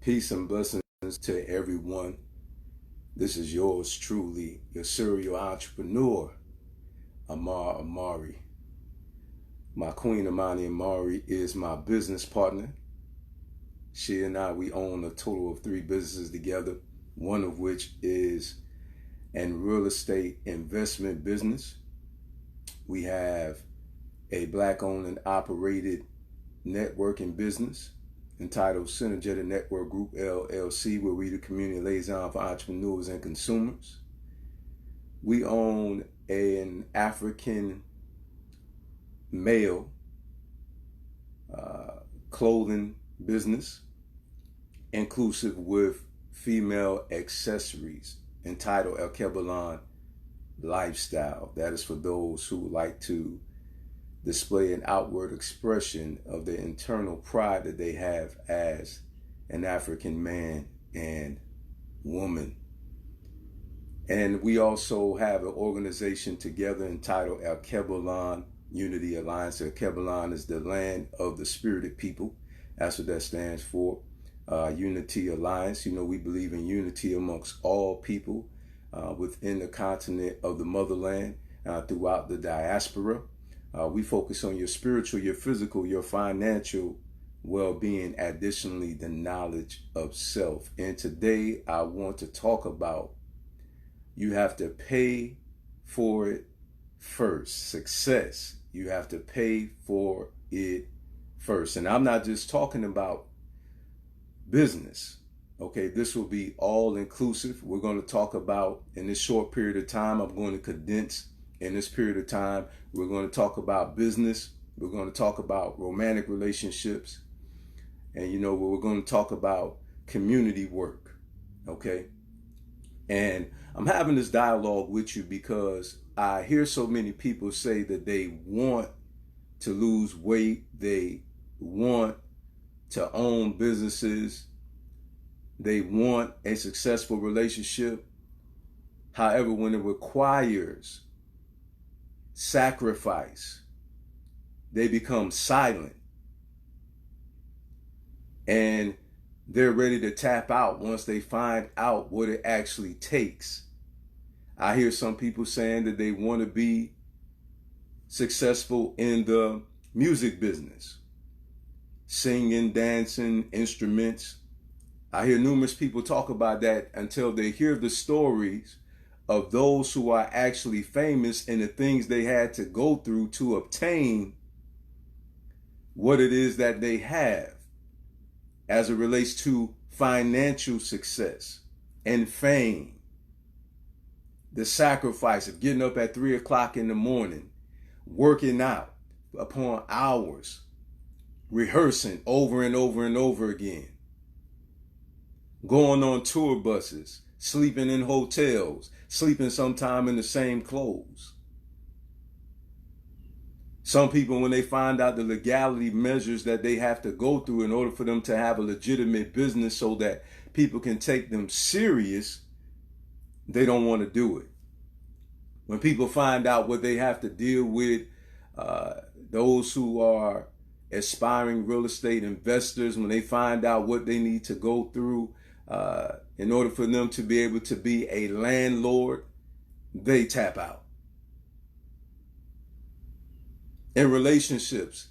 Peace and blessings to everyone. This is yours truly, your serial entrepreneur, Amar Amari. My queen, Amani Amari, is my business partner. She and I, we own a total of 3 businesses together, one of which is an real estate investment business. We have a Black-owned and operated networking business entitled Synergetic Network Group LLC, where we the community liaison for entrepreneurs and consumers. We own an African male clothing business, inclusive with female accessories, entitled El Kebalan Lifestyle. That is for those who like to display an outward expression of the internal pride that they have as an African man and woman. And we also have an organization together entitled El Kebalan Unity Alliance. El Kebalan is the land of the spirited people. That's what that stands for. Unity Alliance. You know, we believe in unity amongst all people within the continent of the motherland, throughout the diaspora. We focus on your spiritual, your physical, your financial well-being, additionally the knowledge of self. And today I want to talk about you have to pay for it first. Success, you have to pay for it first. And I'm not just talking about business. Okay, this will be all inclusive. We're going to talk about, in this short period of time, I'm going to condense in this period of time. We're going to talk about business. We're going to talk about romantic relationships. And, we're going to talk about community work. Okay. And I'm having this dialogue with you because I hear so many people say that they want to lose weight. They want to own businesses. They want a successful relationship. However, when it requires sacrifice, they become silent and they're ready to tap out once they find out what it actually takes. I hear some people saying that they want to be successful in the music business, singing, dancing, instruments. I hear numerous people talk about that until they hear the stories of those who are actually famous and the things they had to go through to obtain what it is that they have as it relates to financial success and fame. The sacrifice of getting up at 3 o'clock in the morning, working out upon hours, rehearsing over and over and over again, going on tour buses, sleeping in hotels, sleeping sometime in the same clothes. Some people, when they find out the legality measures that they have to go through in order for them to have a legitimate business so that people can take them serious, they don't want to do it. When people find out what they have to deal with, those who are aspiring real estate investors, when they find out what they need to go through in order for them to be able to be a landlord, they tap out. In relationships,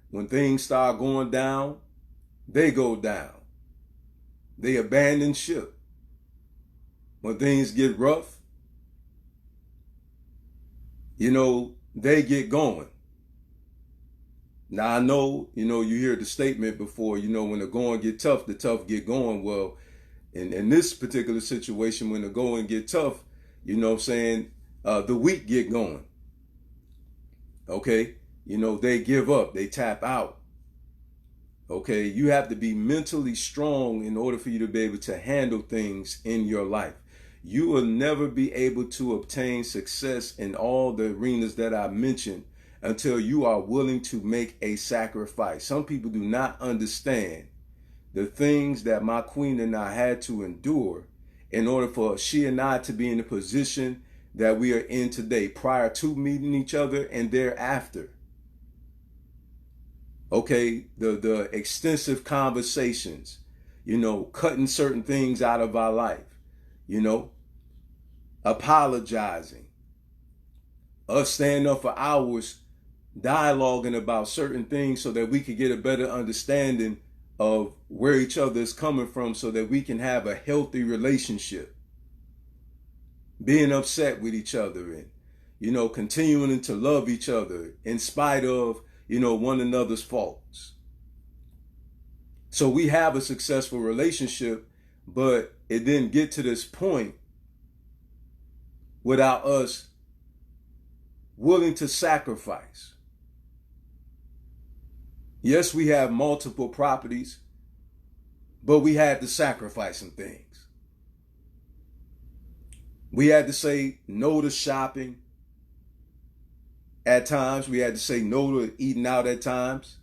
when things start going down, they go down. They abandon ship. When things get rough, they get going. Now I know, you hear the statement before, when the going get tough, the tough get going. Well, in this particular situation, when the going get tough, the weak get going. Okay. They give up, they tap out. Okay. You have to be mentally strong in order for you to be able to handle things in your life. You will never be able to obtain success in all the arenas that I mentioned until you are willing to make a sacrifice. Some people do not understand the things that my queen and I had to endure in order for she and I to be in the position that we are in today, prior to meeting each other and thereafter. Okay, the extensive conversations, cutting certain things out of our life, apologizing, us standing up for hours, dialoguing about certain things so that we could get a better understanding of where each other is coming from so that we can have a healthy relationship. Being upset with each other and, continuing to love each other in spite of, one another's faults. So we have a successful relationship, but it didn't get to this point without us willing to sacrifice. Yes, we have multiple properties, but we had to sacrifice some things. We had to say no to shopping at times. We had to say no to eating out at times.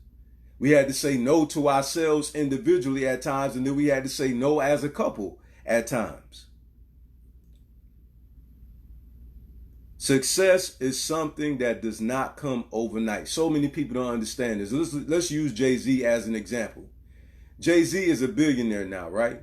We had to say no to ourselves individually at times, and then we had to say no as a couple at times. Success is something that does not come overnight. So many people don't understand this. Let's use Jay-Z as an example. Jay-Z is a billionaire now, right?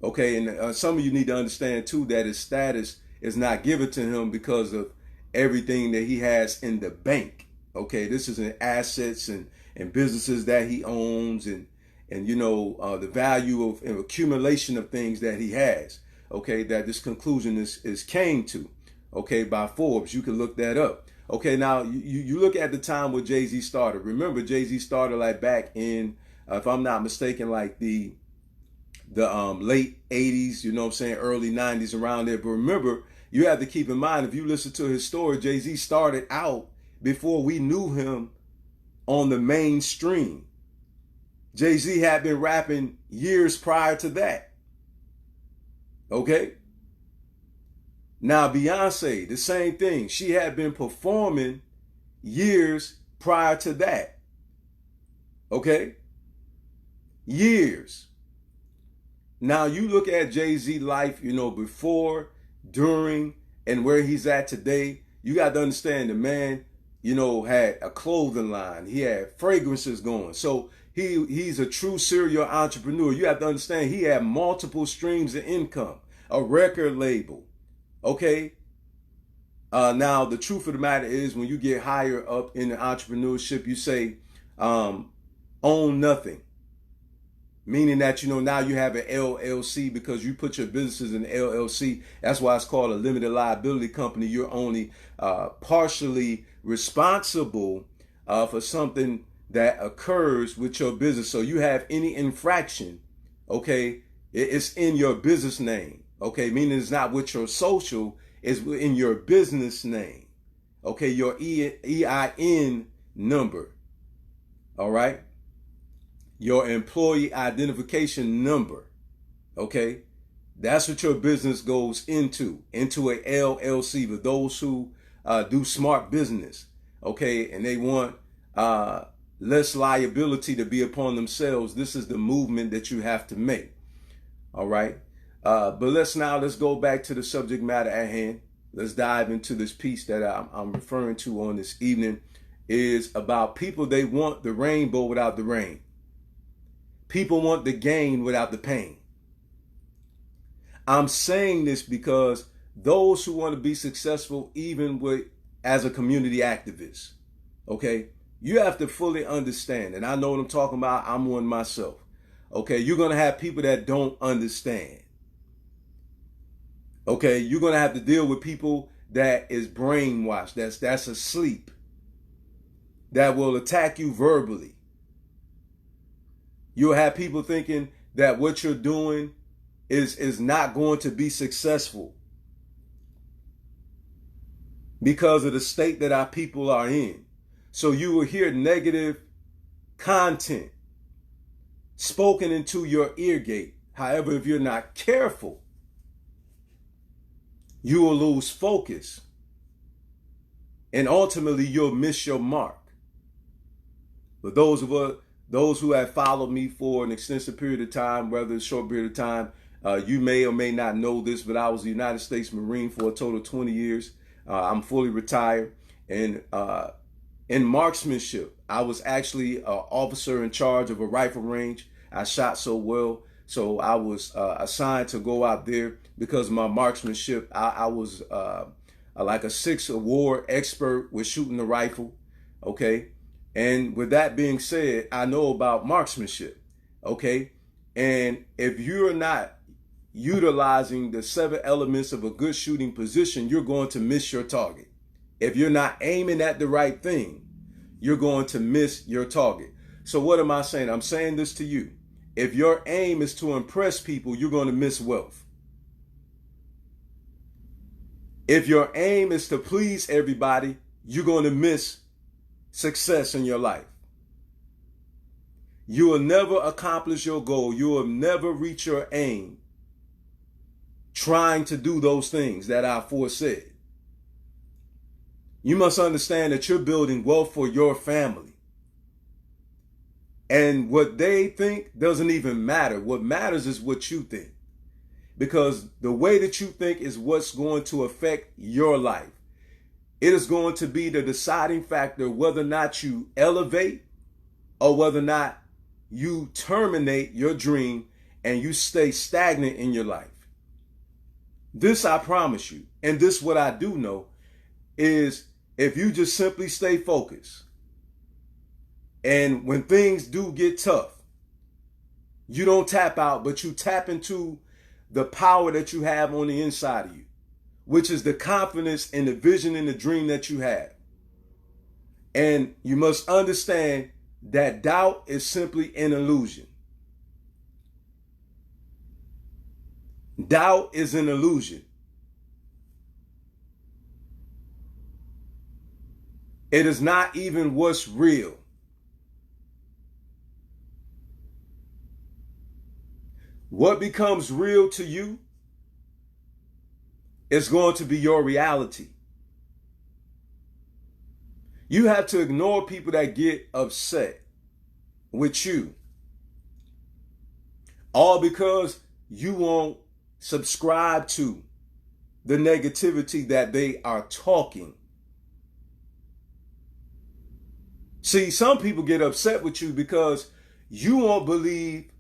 Okay, and some of you need to understand too that his status is not given to him because of everything that he has in the bank. Okay, this is in assets and businesses that he owns and the value of accumulation of things that he has. Okay, that this conclusion is came to. Okay, by Forbes. You can look that up. Okay, now you look at the time where Jay-Z started. Remember, Jay-Z started like back in, if I'm not mistaken, like the late 80s, early 90s, around there. But remember, you have to keep in mind, if you listen to his story, Jay-Z started out before we knew him on the mainstream. Jay-Z had been rapping years prior to that. Okay? Now, Beyonce, the same thing. She had been performing years prior to that. Okay? Years. Now, you look at Jay-Z life, before, during, and where he's at today. You got to understand the man, had a clothing line. He had fragrances going. So he's a true serial entrepreneur. You have to understand he had multiple streams of income, a record label. Okay. Now the truth of the matter is when you get higher up in the entrepreneurship, you say, own nothing. Meaning that, now you have an LLC because you put your businesses in the LLC. That's why it's called a limited liability company. You're only partially responsible for something that occurs with your business. So you have any infraction, okay, it's in your business name. Okay, meaning it's not with your social, it's in your business name. Okay, your EIN number. All right. Your employee identification number. Okay. That's what your business goes into a LLC for those who do smart business. Okay. And they want less liability to be upon themselves. This is the movement that you have to make. All right. But let's go back to the subject matter at hand. Let's dive into this piece that I'm referring to on this evening. Is about people. They want the rainbow without the rain. People want the gain without the pain. I'm saying this because those who want to be successful, even as a community activist, okay, you have to fully understand, and I know what I'm talking about. I'm one myself. Okay, you're going to have people that don't understand. Okay, you're going to have to deal with people that is brainwashed, that's asleep, that will attack you verbally. You'll have people thinking that what you're doing is not going to be successful because of the state that our people are in. So you will hear negative content spoken into your ear gate. However, if you're not careful, you will lose focus. And ultimately, you'll miss your mark. But those who have followed me for an extensive period of time, whether it's a short period of time, you may or may not know this, but I was a United States Marine for a total of 20 years. I'm fully retired. And in marksmanship, I was actually an officer in charge of a rifle range. I shot so well So I was assigned to go out there because of my marksmanship. I was like a 6 award expert with shooting the rifle. Okay. And with that being said, I know about marksmanship. Okay. And if you're not utilizing the 7 elements of a good shooting position, you're going to miss your target. If you're not aiming at the right thing, you're going to miss your target. So what am I saying? I'm saying this to you. If your aim is to impress people, you're going to miss wealth. If your aim is to please everybody, you're going to miss success in your life. You will never accomplish your goal. You will never reach your aim trying to do those things that I foresaid. You must understand that you're building wealth for your family. And what they think doesn't even matter. What matters is what you think. Because the way that you think is what's going to affect your life. It is going to be the deciding factor whether or not you elevate or whether or not you terminate your dream and you stay stagnant in your life. This I promise you, and this what I do know, is if you just simply stay focused, and when things do get tough, you don't tap out, but you tap into the power that you have on the inside of you, which is the confidence and the vision and the dream that you have. And you must understand that doubt is simply an illusion. Doubt is an illusion. It is not even what's real. What becomes real to you is going to be your reality. You have to ignore people that get upset with you, all because you won't subscribe to the negativity that they are talking. See, some people get upset with you because you won't believe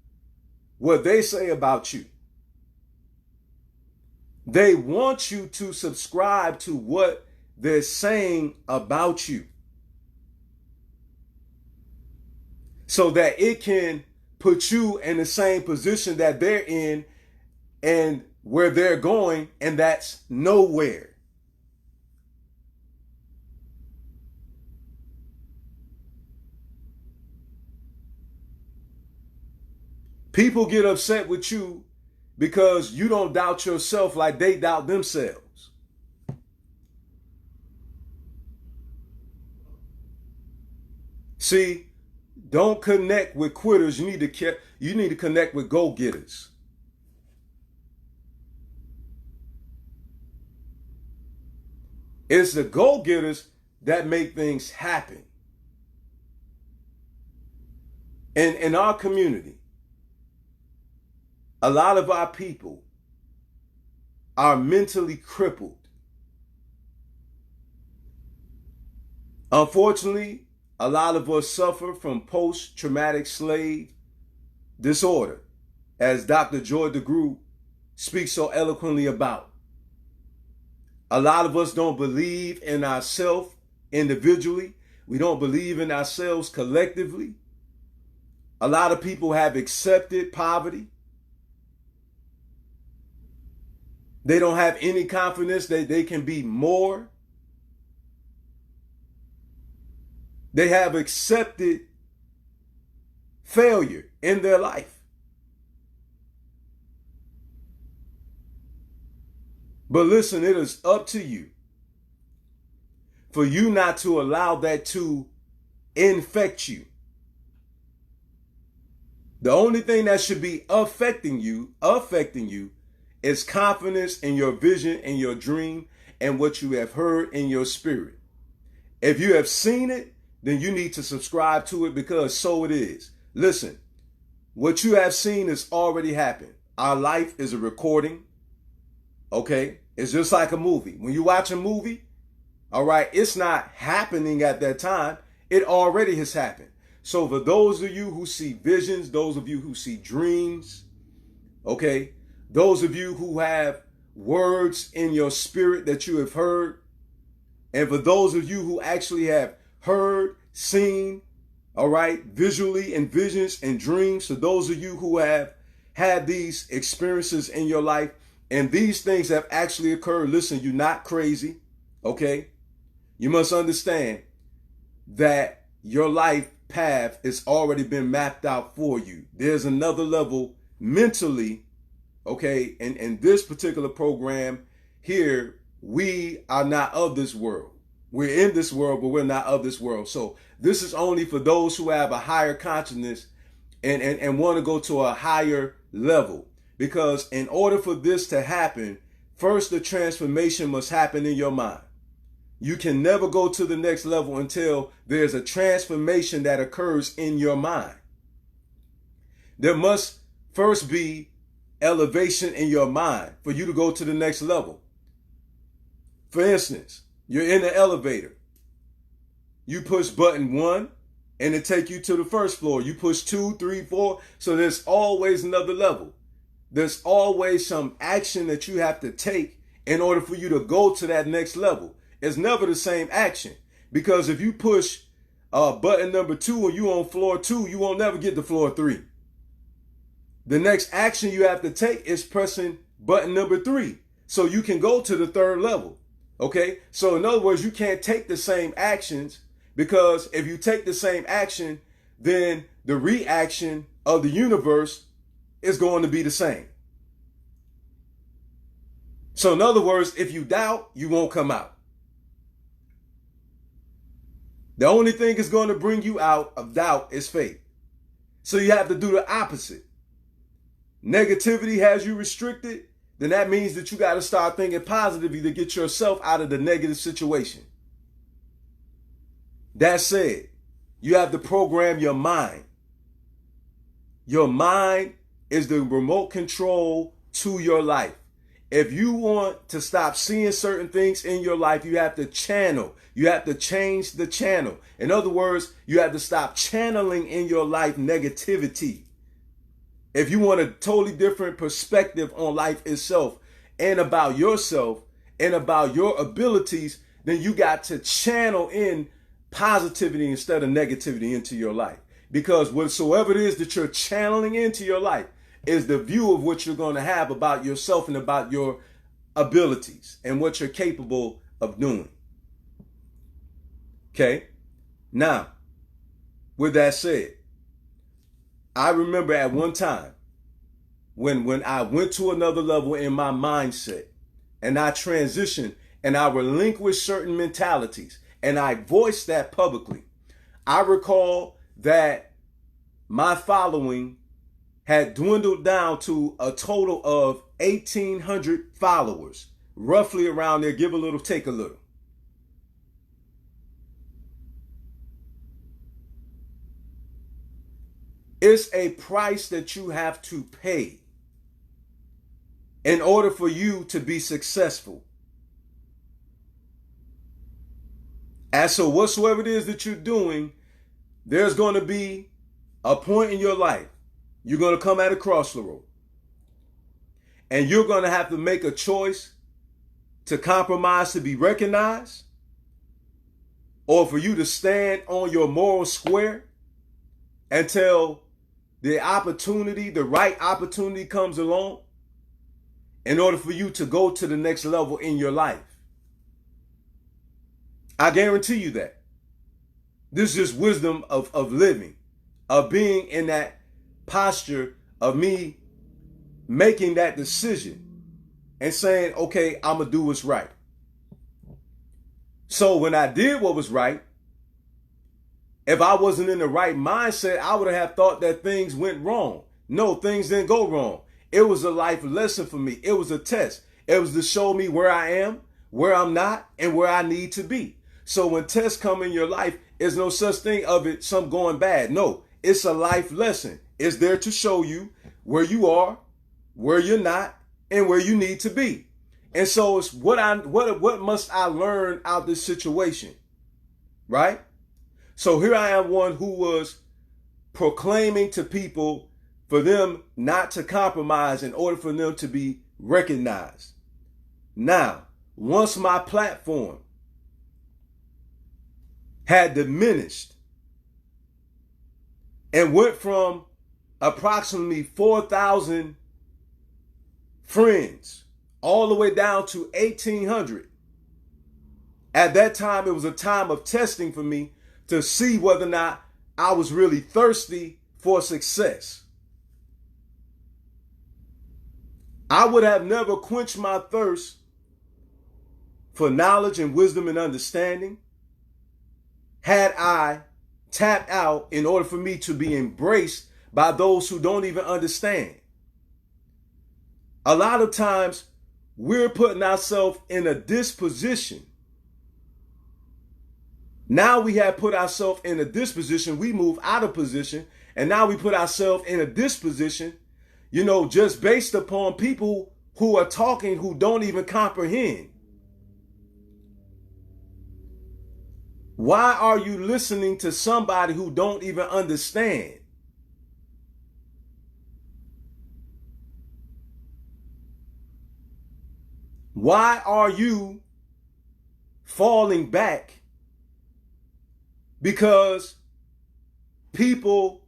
what they say about you. They want you to subscribe to what they're saying about you, so that it can put you in the same position that they're in and where they're going, and that's nowhere. People get upset with you because you don't doubt yourself like they doubt themselves. See, don't connect with quitters. You need to connect with go-getters. It's the go-getters that make things happen. And in our community, a lot of our people are mentally crippled. Unfortunately, a lot of us suffer from post-traumatic slave disorder, as Dr. Joy DeGruy speaks so eloquently about. A lot of us don't believe in ourselves individually. We don't believe in ourselves collectively. A lot of people have accepted poverty. They don't have any confidence that they can be more. They have accepted failure in their life. But listen, it is up to you for you not to allow that to infect you. The only thing that should be affecting you is confidence in your vision and your dream and what you have heard in your spirit. If you have seen it, then you need to subscribe to it, because so it is. Listen, what you have seen has already happened. Our life is a recording. Okay? It's just like a movie. When you watch a movie, all right, it's not happening at that time. It already has happened. So for those of you who see visions, those of you who see dreams, Okay? Those of you who have words in your spirit that you have heard, and for those of you who actually have heard, seen, all right, visually in visions and dreams, so those of you who have had these experiences in your life and these things have actually occurred, listen, you're not crazy, okay? You must understand that your life path has already been mapped out for you. There's another level mentally, okay? And in this particular program here, we are not of this world. We're in this world, but we're not of this world. So this is only for those who have a higher consciousness and want to go to a higher level. Because in order for this to happen, first the transformation must happen in your mind. You can never go to the next level until there's a transformation that occurs in your mind. There must first be elevation in your mind for you to go to the next level. For instance, you're in the elevator. You push button 1 and it take you to the first floor. You push 2, 3, 4. So there's always another level. There's always some action that you have to take in order for you to go to that next level. It's never the same action, because if you push button number 2 and you on floor 2, you won't never get to floor 3. The next action you have to take is pressing button number 3 so you can go to the third level. Okay, so in other words, you can't take the same actions, because if you take the same action, then the reaction of the universe is going to be the same. So in other words, if you doubt, you won't come out. The only thing that's going to bring you out of doubt is faith. So you have to do the opposite. Negativity has you restricted, then that means that you got to start thinking positively to get yourself out of the negative situation. That said, you have to program your mind. Your mind is the remote control to your life. If you want to stop seeing certain things in your life, you have to channel. You have to change the channel. In other words, you have to stop channeling in your life negativity. If you want a totally different perspective on life itself and about yourself and about your abilities, then you got to channel in positivity instead of negativity into your life. Because whatsoever it is that you're channeling into your life is the view of what you're going to have about yourself and about your abilities and what you're capable of doing. Okay? Now, with that said, I remember at one time when I went to another level in my mindset and I transitioned and I relinquished certain mentalities and I voiced that publicly. I recall that my following had dwindled down to a total of 1,800 followers, roughly around there, give a little, take a little. It's a price that you have to pay in order for you to be successful. And so whatsoever it is that you're doing, there's going to be a point in your life. You're going to come at a crossroad. And you're going to have to make a choice to compromise to be recognized, or for you to stand on your moral square until the opportunity, the right opportunity comes along in order for you to go to the next level in your life. I guarantee you that. This is just wisdom of living, of being in that posture of me making that decision and saying, okay, I'm going to do what's right. So when I did what was right, if I wasn't in the right mindset, I would have thought that things went wrong. No, things didn't go wrong. It was a life lesson for me. It was a test. It was to show me where I am, where I'm not, and where I need to be. So when tests come in your life, there's no such thing of it, some going bad. No, it's a life lesson. It's there to show you where you are, where you're not, and where you need to be. And so it's what must I learn out of this situation, right? So here I am, one who was proclaiming to people for them not to compromise in order for them to be recognized. Now, once my platform had diminished and went from approximately 4,000 friends all the way down to 1,800, at that time, it was a time of testing for me to see whether or not I was really thirsty for success. I would have never quenched my thirst for knowledge and wisdom and understanding had I tapped out in order for me to be embraced by those who don't even understand. A lot of times we're putting ourselves in a disposition. Now we have put ourselves in a disposition. We move out of position, and now we put ourselves in a disposition, just based upon people who are talking who don't even comprehend. Why are you listening to somebody who don't even understand? Why are you falling back because people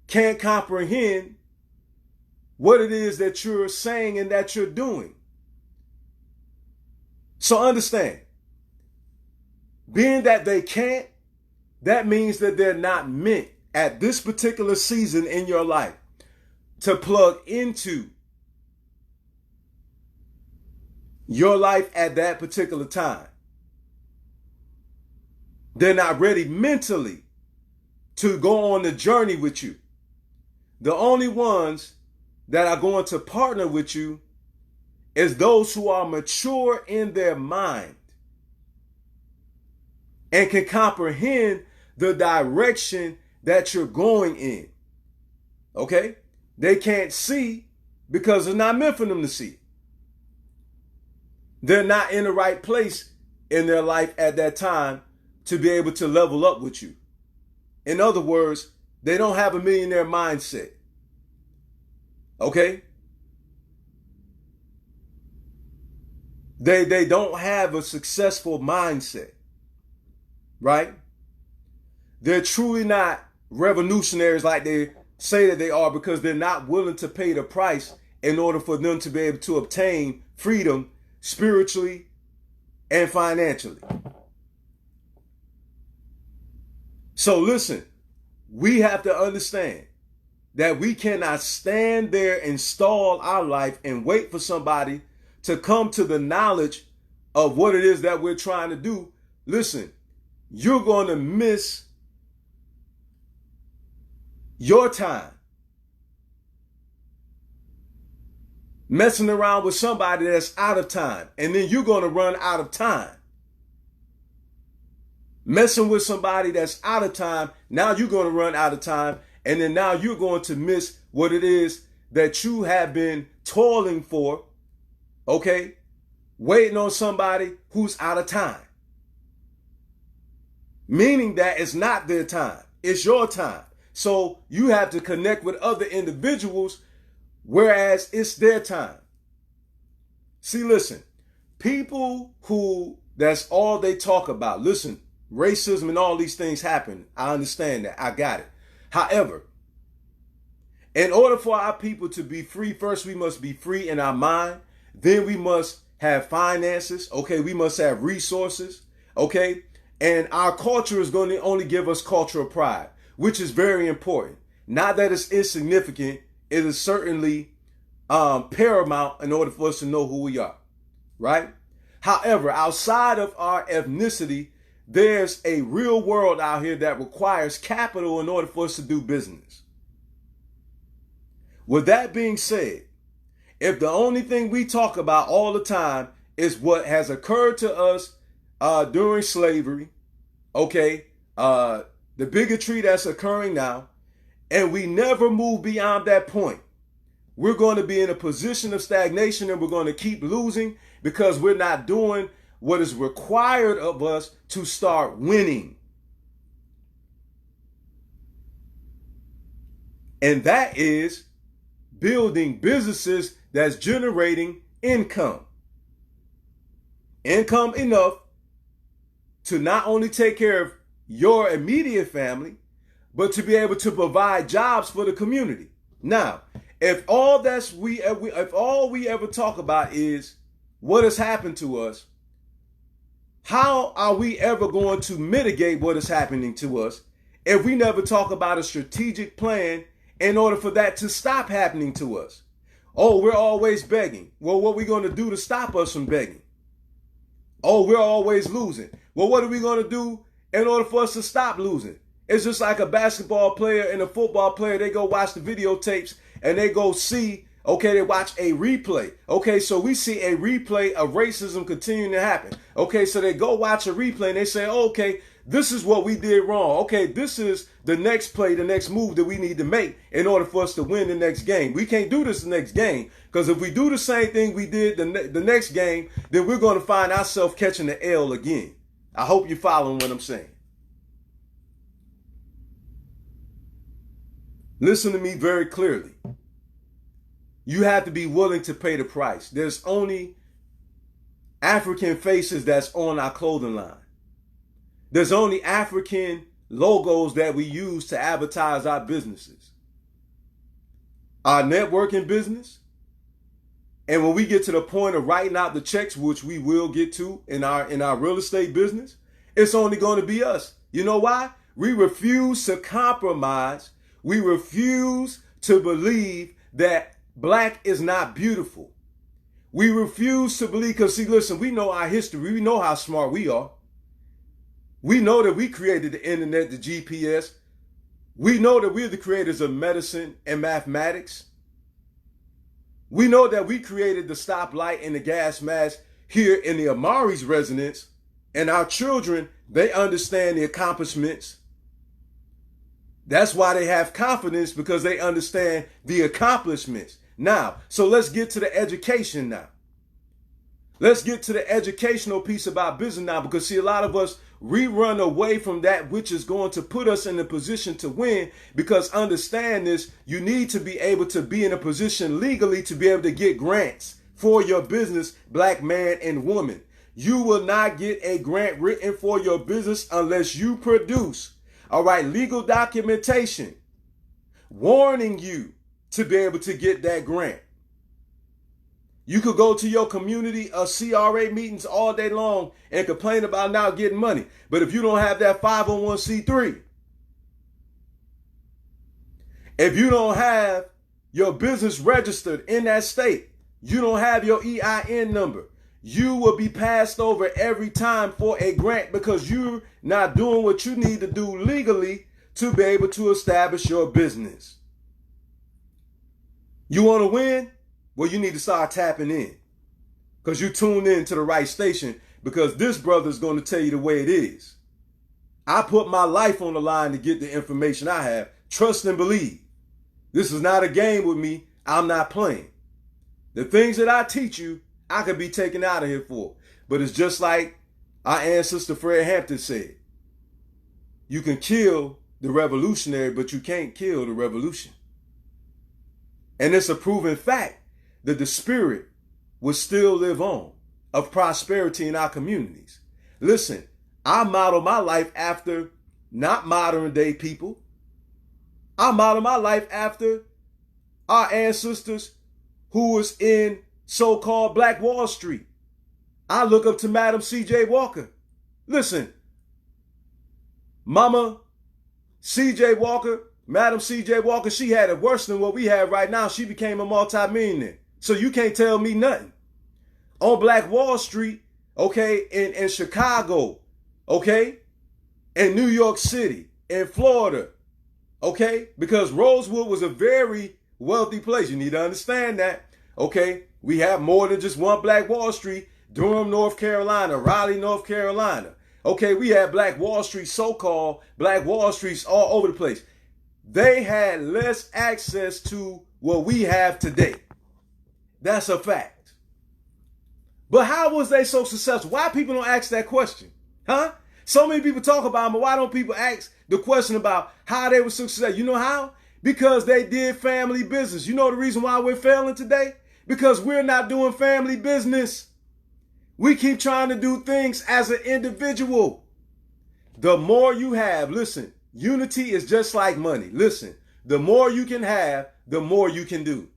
can't comprehend what it is that you're saying and that you're doing? So understand, being that they can't, that means that they're not meant at this particular season in your life to plug into your life at that particular time. They're not ready mentally to go on the journey with you. The only ones that are going to partner with you is those who are mature in their mind and can comprehend the direction that you're going in. Okay? They can't see because it's not meant for them to see. They're not in the right place in their life at that time to be able to level up with you. In other words, they don't have a millionaire mindset. Okay? They don't have a successful mindset. Right? They're truly not revolutionaries like they say that they are, because they're not willing to pay the price in order for them to be able to obtain freedom spiritually and financially. So listen, we have to understand that we cannot stand there and stall our life and wait for somebody to come to the knowledge of what it is that we're trying to do. Listen, you're going to miss your time messing around with somebody that's out of time, and then you're going to run out of time. Messing with somebody that's out of time, now you're going to run out of time, and then now you're going to miss what it is that you have been toiling for, okay? Waiting on somebody who's out of time. Meaning that it's not their time, it's your time. So you have to connect with other individuals, whereas it's their time. See, listen, people who that's all they talk about. Listen, racism and all these things happen. I understand that. I got it. However, in order for our people to be free, first we must be free in our mind. Then we must have finances. Okay, we must have resources. Okay, and our culture is going to only give us cultural pride, which is very important. Not that it's insignificant. It is certainly paramount in order for us to know who we are, right? However, outside of our ethnicity, there's a real world out here that requires capital in order for us to do business. With that being said, if the only thing we talk about all the time is what has occurred to us during slavery, okay, the bigotry that's occurring now, and we never move beyond that point, we're going to be in a position of stagnation, and we're going to keep losing because we're not doing what is required of us to start winning. And that is building businesses that's generating income. Income enough to not only take care of your immediate family, but to be able to provide jobs for the community. Now, if all we ever talk about is what has happened to us, how are we ever going to mitigate what is happening to us if we never talk about a strategic plan in order for that to stop happening to us? Oh, we're always begging. Well, what are we going to do to stop us from begging? Oh, we're always losing. Well, what are we going to do in order for us to stop losing? It's just like a basketball player and a football player. They go watch the videotapes and they go see, okay, they watch a replay. Okay, so we see a replay of racism continuing to happen. Okay, so they go watch a replay and they say, oh, okay, this is what we did wrong. Okay, this is the next play, the next move that we need to make in order for us to win the next game. We can't do this the next game because if we do the same thing we did the next game, then we're going to find ourselves catching the L again. I hope you're following what I'm saying. Listen to me very clearly. You have to be willing to pay the price. There's only African faces that's on our clothing line. There's only African logos that we use to advertise our businesses. Our networking business. And when we get to the point of writing out the checks, which we will get to in our real estate business, it's only going to be us. You know why? We refuse to compromise. We refuse to believe that black is not beautiful. We refuse to believe, because see, listen, we know our history. We know how smart we are. We know that we created the internet, the GPS. We know that we're the creators of medicine and mathematics. We know that we created the stoplight and the gas mask here in the Amari's residence. And our children, they understand the accomplishments. That's why they have confidence, because they understand the accomplishments. Now, so let's get to the education now. Let's get to the educational piece about business now, because see, a lot of us, we run away from that which is going to put us in a position to win, because understand this, you need to be able to be in a position legally to be able to get grants for your business, black man and woman. You will not get a grant written for your business unless you produce, all right, legal documentation warning you to be able to get that grant. You could go to your community CRA meetings all day long and complain about not getting money. But if you don't have that 501c3, if you don't have your business registered in that state, you don't have your EIN number, you will be passed over every time for a grant because you're not doing what you need to do legally to be able to establish your business. You want to win? Well, you need to start tapping in, because you tuned in to the right station, because this brother is going to tell you the way it is. I put my life on the line to get the information I have. Trust and believe. This is not a game with me. I'm not playing. The things that I teach you, I could be taken out of here for. But it's just like our ancestor Fred Hampton said. You can kill the revolutionary, but you can't kill the revolution. And it's a proven fact that the spirit will still live on of prosperity in our communities. Listen, I model my life after not modern day people. I model my life after our ancestors who was in so-called Black Wall Street. I look up to Madam C.J. Walker. Listen, Mama C.J. Walker, Madam C.J. Walker, she had it worse than what we have right now. She became a multimillionaire. So you can't tell me nothing. On Black Wall Street, okay, in Chicago, okay, in New York City, in Florida, okay, because Rosewood was a very wealthy place. You need to understand that, okay? We have more than just one Black Wall Street. Durham, North Carolina, Raleigh, North Carolina. Okay, we have Black Wall Street, so-called Black Wall Streets all over the place. They had less access to what we have today. That's a fact. But how was they so successful? Why people don't ask that question? Huh? So many people talk about them, but why don't people ask the question about how they were successful? You know how? Because they did family business. You know the reason why we're failing today? Because we're not doing family business. We keep trying to do things as an individual. The more you have, listen, unity is just like money. Listen, the more you can have, the more you can do.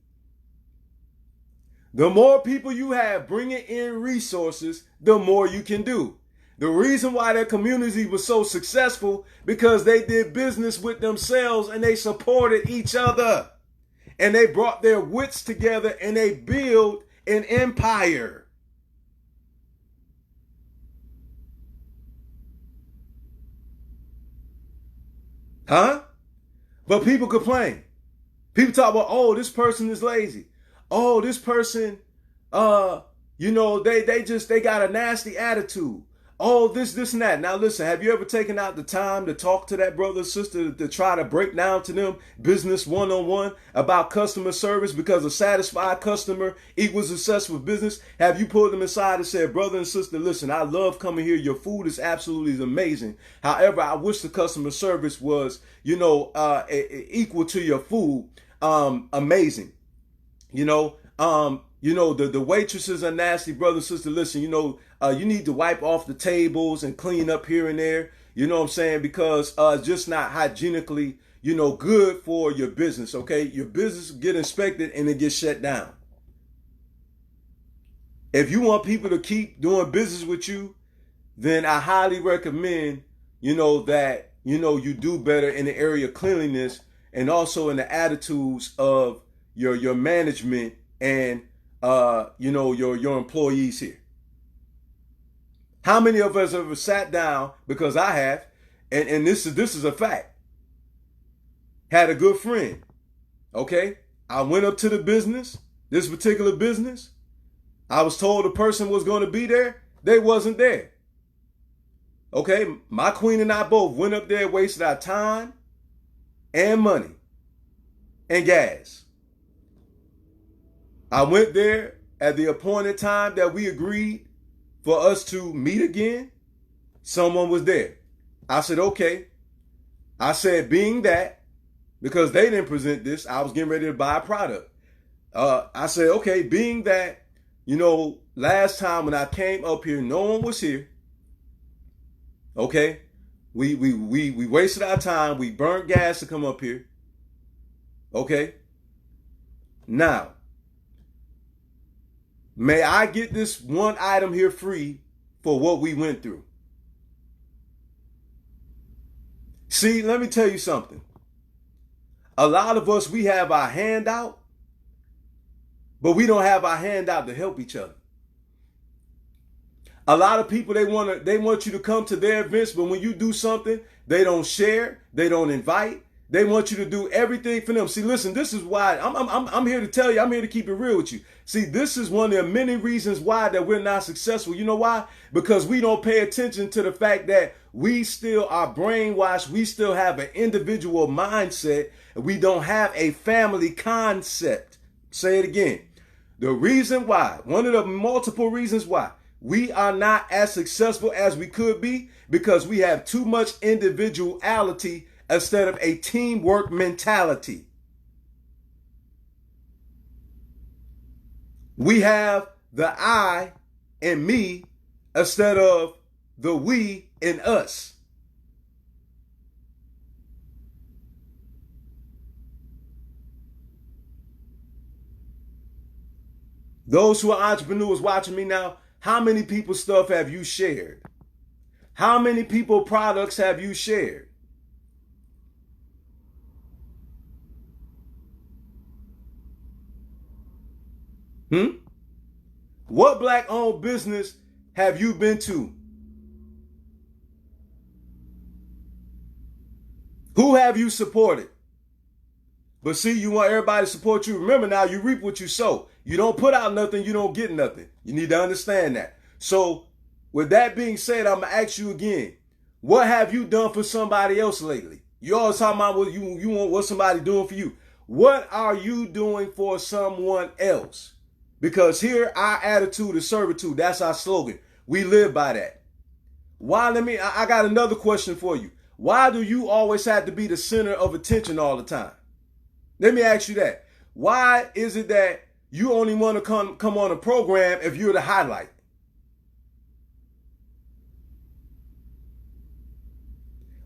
The more people you have bringing in resources, the more you can do. The reason why their community was so successful, because they did business with themselves and they supported each other. And they brought their wits together and they built an empire. Huh? But people complain. People talk about, oh, this person is lazy. Oh, this person, they got a nasty attitude. Oh, this and that. Now listen, have you ever taken out the time to talk to that brother or sister to try to break down to them business one-on-one about customer service? Because a satisfied customer equals successful business. Have you pulled them aside and said, brother and sister, listen, I love coming here. Your food is absolutely amazing. However, I wish the customer service was, equal to your food. Amazing. The waitresses are nasty, brother and sister. Listen, you need to wipe off the tables and clean up here and there. You know what I'm saying? Because it's just not hygienically, good for your business. Okay, your business get inspected and it gets shut down. If you want people to keep doing business with you, then I highly recommend, that you do better in the area of cleanliness and also in the attitudes of your management and your employees here. How many of us have ever sat down, because I have, and this is a fact. Had a good friend. Okay? I went up to the business, this particular business. I was told the person was going to be there. They wasn't there. Okay? My queen and I both went up there, wasted our time and money and gas. I went there at the appointed time that we agreed for us to meet again. Someone was there. I said, okay. I said, being that, because they didn't present this, I was getting ready to buy a product. I said, okay, being that, last time when I came up here, no one was here. Okay. We wasted our time. We burnt gas to come up here. Okay. Now, may I get this one item here free for what we went through? See, let me tell you something. A lot of us, we have our hand out, but we don't have our hand out to help each other. A lot of people, they want you to come to their events, but when you do something, they don't share, they don't invite. They want you to do everything for them. See, listen, this is why I'm here to tell you, I'm here to keep it real with you. See, this is one of the many reasons why that we're not successful. You know why? Because we don't pay attention to the fact that we still are brainwashed. We still have an individual mindset. We don't have a family concept. Say it again. The reason why, one of the multiple reasons why we are not as successful as we could be, because we have too much individuality instead of a teamwork mentality. We have the I and me instead of the we and us. Those who are entrepreneurs watching me now, how many people's stuff have you shared? How many people products have you shared? What black-owned business have you been to? Who have you supported? But see, you want everybody to support you. Remember now, you reap what you sow. You don't put out nothing, you don't get nothing. You need to understand that. So with that being said, I'm going to ask you again, what have you done for somebody else lately? You always talking about what you want, what somebody doing for you. What are you doing for someone else? Because here, our attitude is servitude. That's our slogan. We live by that. Why? I got another question for you. Why do you always have to be the center of attention all the time? Let me ask you that. Why is it that you only want to come on a program if you're the highlight?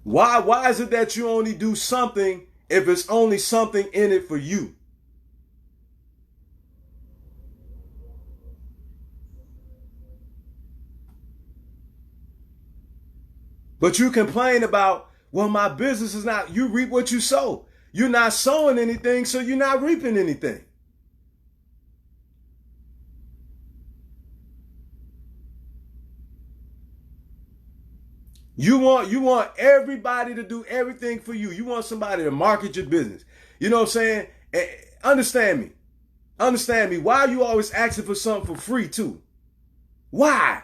Why is it that you only do something if it's only something in it for you? But you complain about, well, my business is not, you reap what you sow. You're not sowing anything, so you're not reaping anything. You want everybody to do everything for you. You want somebody to market your business. You know what I'm saying? Understand me. Understand me. Why are you always asking for something for free too? Why?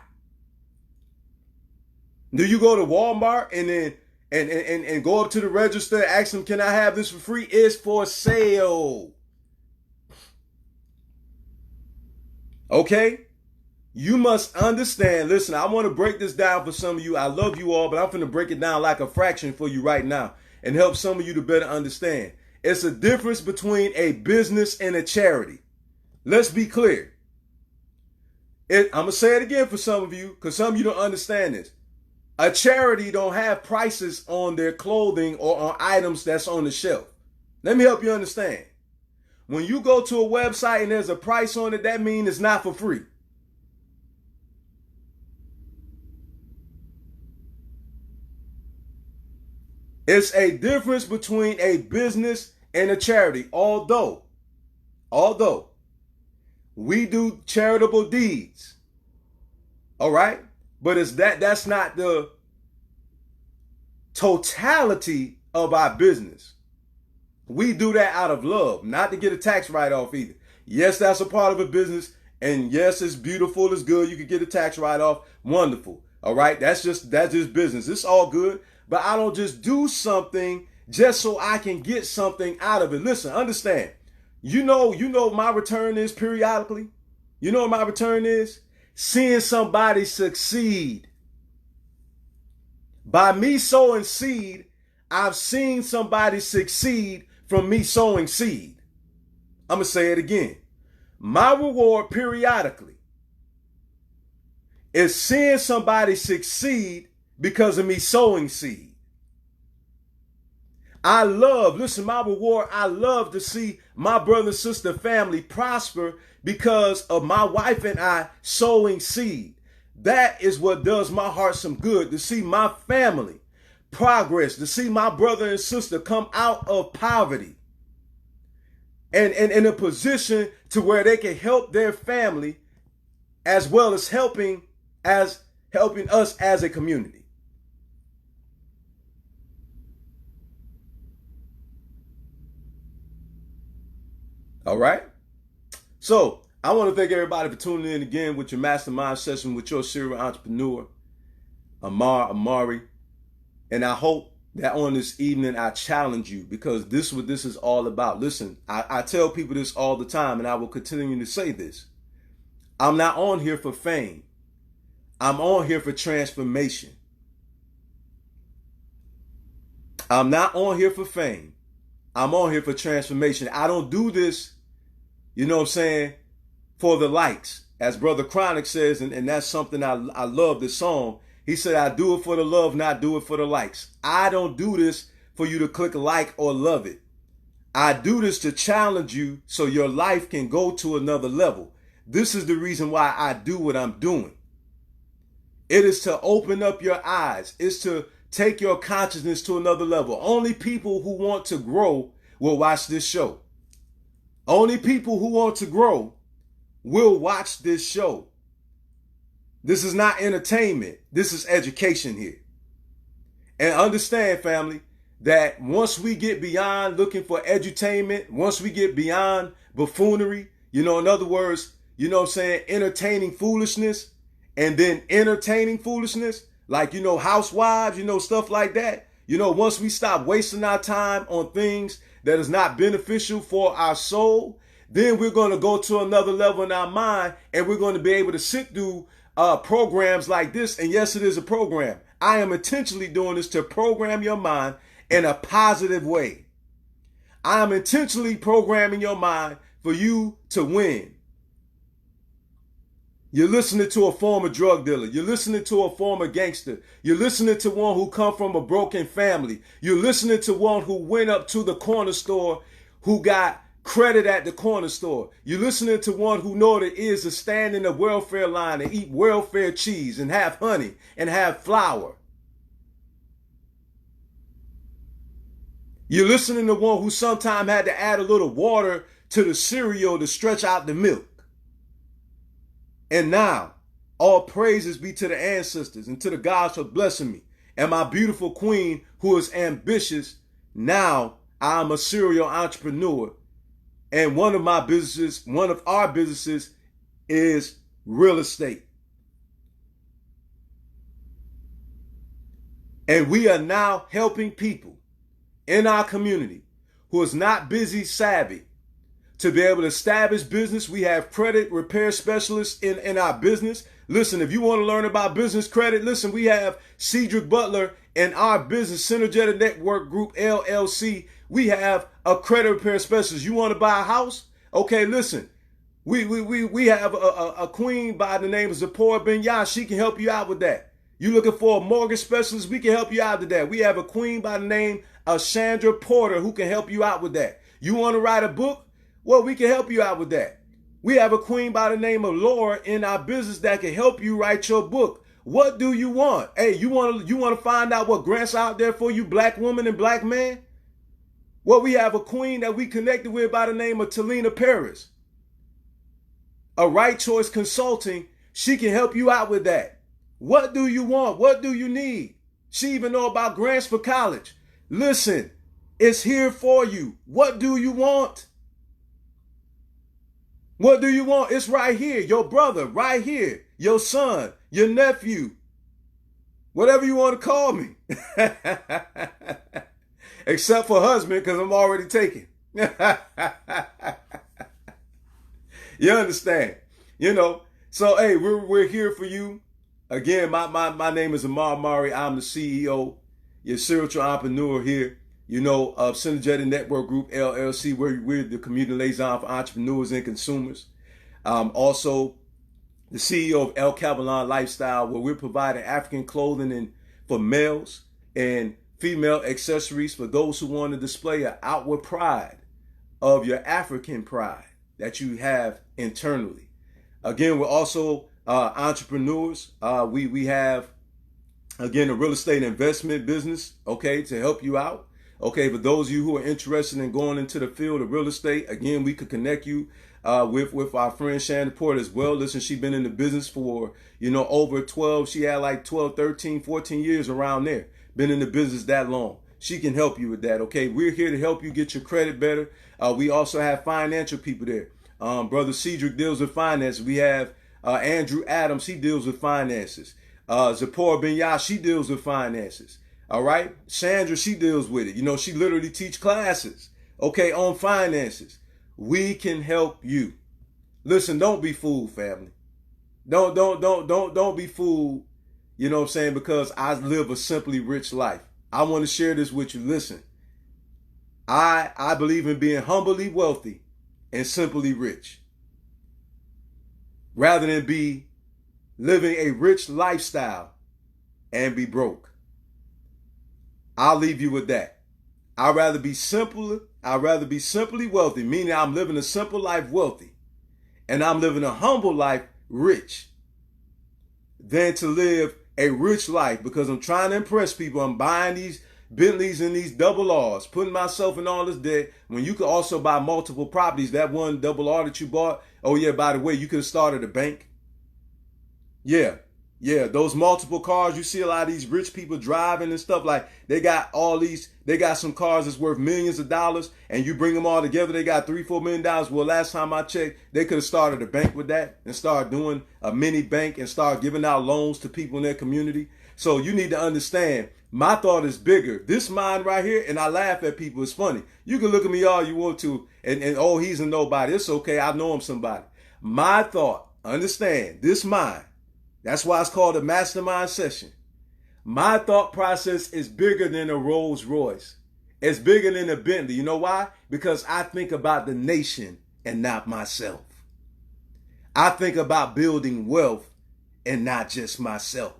Do you go to Walmart and then and go up to the register and ask them, can I have this for free? It's for sale. Okay? You must understand. Listen, I want to break this down for some of you. I love you all, but I'm going to break it down like a fraction for you right now and help some of you to better understand. It's a difference between a business and a charity. Let's be clear. I'm going to say it again for some of you because some of you don't understand this. A charity don't have prices on their clothing or on items that's on the shelf. Let me help you understand. When you go to a website and there's a price on it, that means it's not for free. It's a difference between a business and a charity. Although we do charitable deeds. All right? But that's not the totality of our business. We do that out of love, not to get a tax write-off either. Yes, that's a part of a business. And yes, it's beautiful, it's good. You can get a tax write-off. Wonderful. All right? That's just business. It's all good. But I don't just do something just so I can get something out of it. Listen, understand. You know my return is periodically. You know what my return is? Seeing somebody succeed. By me sowing seed, I've seen somebody succeed from me sowing seed. I'm going to say it again. My reward periodically is seeing somebody succeed because of me sowing seed. My reward, I love to see my brother and sister family prosper because of my wife and I sowing seed. That is what does my heart some good, to see my family progress, to see my brother and sister come out of poverty and in a position to where they can help their family as well as helping us as a community. All right? So I want to thank everybody for tuning in again with your mastermind session with your serial entrepreneur, Amari. And I hope that on this evening I challenge you, because this is what this is all about. Listen, I tell people this all the time, and I will continue to say this. I'm not on here for fame. I'm on here for transformation. I'm not on here for fame. I'm on here for transformation. I don't do this, you know what I'm saying, for the likes. As Brother Chronic says, and that's something I love this song. He said, I do it for the love, not do it for the likes. I don't do this for you to click like or love it. I do this to challenge you so your life can go to another level. This is the reason why I do what I'm doing. It is to open up your eyes. It's to take your consciousness to another level. Only people who want to grow will watch this show. Only people who want to grow will watch this show. This is not entertainment. This is education here. And understand, family, that once we get beyond looking for edutainment, once we get beyond buffoonery, in other words, what I'm saying, entertaining foolishness and then entertaining foolishness, like, housewives, stuff like that. Once we stop wasting our time on things that is not beneficial for our soul, then we're going to go to another level in our mind, and we're going to be able to sit through programs like this. And yes, it is a program. I am intentionally doing this to program your mind in a positive way. I am intentionally programming your mind for you to win. You're listening to a former drug dealer. You're listening to a former gangster. You're listening to one who come from a broken family. You're listening to one who went up to the corner store, who got credit at the corner store. You're listening to one who know what it is to stand in the welfare line and eat welfare cheese and have honey and have flour. You're listening to one who sometimes had to add a little water to the cereal to stretch out the milk. And now, all praises be to the ancestors and to the gods for blessing me and my beautiful queen who is ambitious. Now I'm a serial entrepreneur. And one of our businesses is real estate. And we are now helping people in our community who is not busy savvy to be able to establish business. We have credit repair specialists in our business. Listen, if you want to learn about business credit, listen, we have Cedric Butler in our business, Synergetic Network Group, LLC. We have a credit repair specialist. You want to buy a house? Okay, listen, we have a queen by the name of Zipporah Ben-Yah. She can help you out with that. You looking for a mortgage specialist? We can help you out with that. We have a queen by the name of Chandra Porter who can help you out with that. You want to write a book? Well, we can help you out with that. We have a queen by the name of Laura in our business that can help you write your book. What do you want? Hey, you want to find out what grants out there for you, black woman and black man? Well, we have a queen that we connected with by the name of Talina Paris. A Right Choice Consulting. She can help you out with that. What do you want? What do you need? She even know about grants for college. Listen, it's here for you. What do you want? What do you want? It's right here. Your brother, right here. Your son, your nephew. Whatever you want to call me. Except for husband, because I'm already taken. You understand? You know. So, hey, we're here for you. Again, my name is Amar Mari. I'm the CEO, your spiritual entrepreneur here. You know, of Synergetic Network Group, LLC, where we're the community liaison for entrepreneurs and consumers. Also, the CEO of El Cabalon Lifestyle, where we're providing African clothing and for males and female accessories for those who want to display an outward pride of your African pride that you have internally. Again, we're also entrepreneurs. We have, again, a real estate investment business, okay, to help you out. Okay, for those of you who are interested in going into the field of real estate, again, we could connect you with our friend Shannon Porter as well. Listen, she's been in the business for, over 12. She had like 12, 13, 14 years around there. Been in the business that long. She can help you with that, okay? We're here to help you get your credit better. We also have financial people there. Brother Cedric deals with finances. We have Andrew Adams. He deals with finances. Zipporah Ben-Yah, she deals with finances. All right. Chandra, she deals with it. She literally teach classes, okay, on finances. We can help you. Listen, don't be fooled, family. Don't be fooled. You know what I'm saying? Because I live a simply rich life. I want to share this with you. Listen, I believe in being humbly wealthy and simply rich, rather than be living a rich lifestyle and be broke. I'll leave you with that. I'd rather be simply wealthy, meaning I'm living a simple life wealthy, and I'm living a humble life rich, than to live a rich life because I'm trying to impress people. I'm buying these Bentleys and these double R's, putting myself in all this debt when you could also buy multiple properties. That one double R that you bought, oh yeah, by the way, you could have started a bank. Yeah, those multiple cars you see a lot of these rich people driving and stuff, like they got some cars that's worth millions of dollars, and you bring them all together, they got $3-4 million. Well, last time I checked, they could have started a bank with that and started doing a mini bank and start giving out loans to people in their community. So you need to understand, my thought is bigger. This mind right here, and I laugh at people, it's funny. You can look at me all you want to, and oh, he's a nobody. It's okay, I know I'm somebody. My thought, understand, this mind, that's why it's called a mastermind session. My thought process is bigger than a Rolls Royce. It's bigger than a Bentley. You know why? Because I think about the nation and not myself. I think about building wealth and not just myself.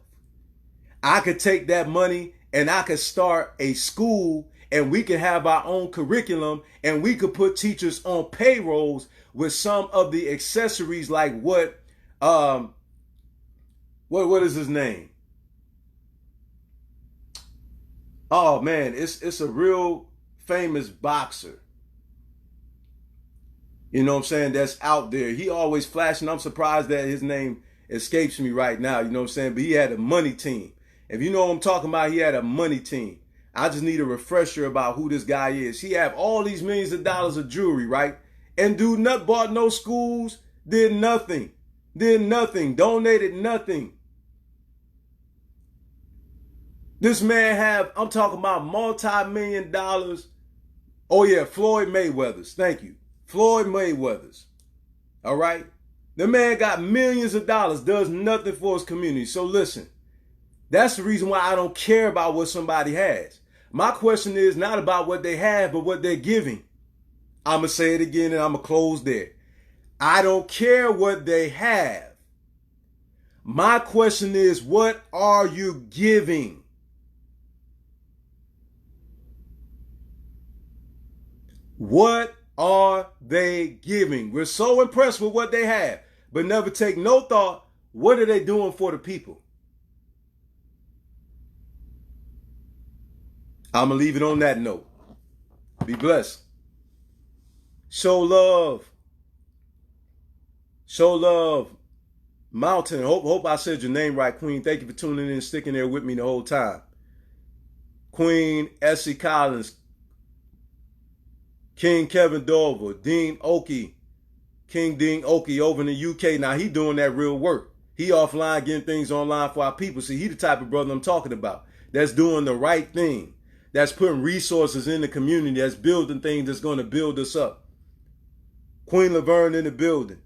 I could take that money and I could start a school and we could have our own curriculum and we could put teachers on payrolls with some of the accessories like what is his name? Oh man, it's a real famous boxer. You know what I'm saying? That's out there. He always flashing. I'm surprised that his name escapes me right now. You know what I'm saying? But he had a money team. If you know what I'm talking about, he had a money team. I just need a refresher about who this guy is. He have all these millions of dollars of jewelry, right? And dude not bought no schools, did nothing, donated nothing. This man have, I'm talking about multi-million dollars. Oh yeah, Floyd Mayweather's. Thank you. Floyd Mayweather's. All right? The man got millions of dollars, does nothing for his community. So listen, that's the reason why I don't care about what somebody has. My question is not about what they have, but what they're giving. I'm going to say it again and I'm going to close there. I don't care what they have. My question is, what are you giving? What are they giving? We're so impressed with what they have, but never take no thought, what are they doing for the people? I'm going to leave it on that note. Be blessed. Show love. Show love. Mountain. Hope I said your name right, Queen. Thank you for tuning in and sticking there with me the whole time. Queen Essie Collins. King Kevin Dover. Dean Oki. King Dean Oki over in the UK. Now, he doing that real work. He offline getting things online for our people. See, he the type of brother I'm talking about. That's doing the right thing. That's putting resources in the community. That's building things that's going to build us up. Queen Laverne in the building.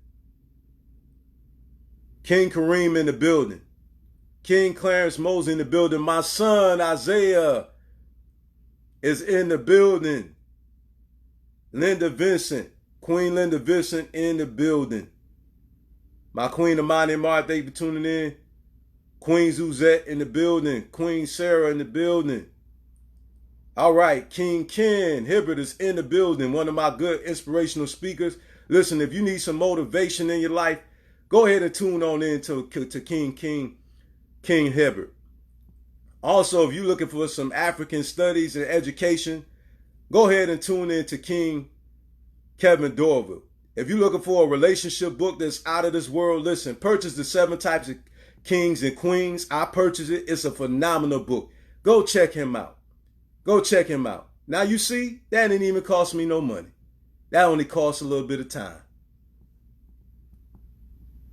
King Kareem in the building. King Clarence Mosey in the building. My son Isaiah is in the building. Linda Vincent. Queen Linda Vincent in the building. My Queen Amani Mar, thank you for tuning in. Queen Zuzette in the building. Queen Sarah in the building. All right, King Ken Hibbert is in the building, one of my good inspirational speakers. Listen, if you need some motivation in your life, go ahead and tune on in to King Hibbert. Also, if you're looking for some African studies and education, go ahead and tune in to King Kevin Dover. If you're looking for a relationship book that's out of this world, listen, purchase the 7 Types of Kings and Queens. I purchased it. It's a phenomenal book. Go check him out. Go check him out. Now you see, that didn't even cost me no money. That only costs a little bit of time.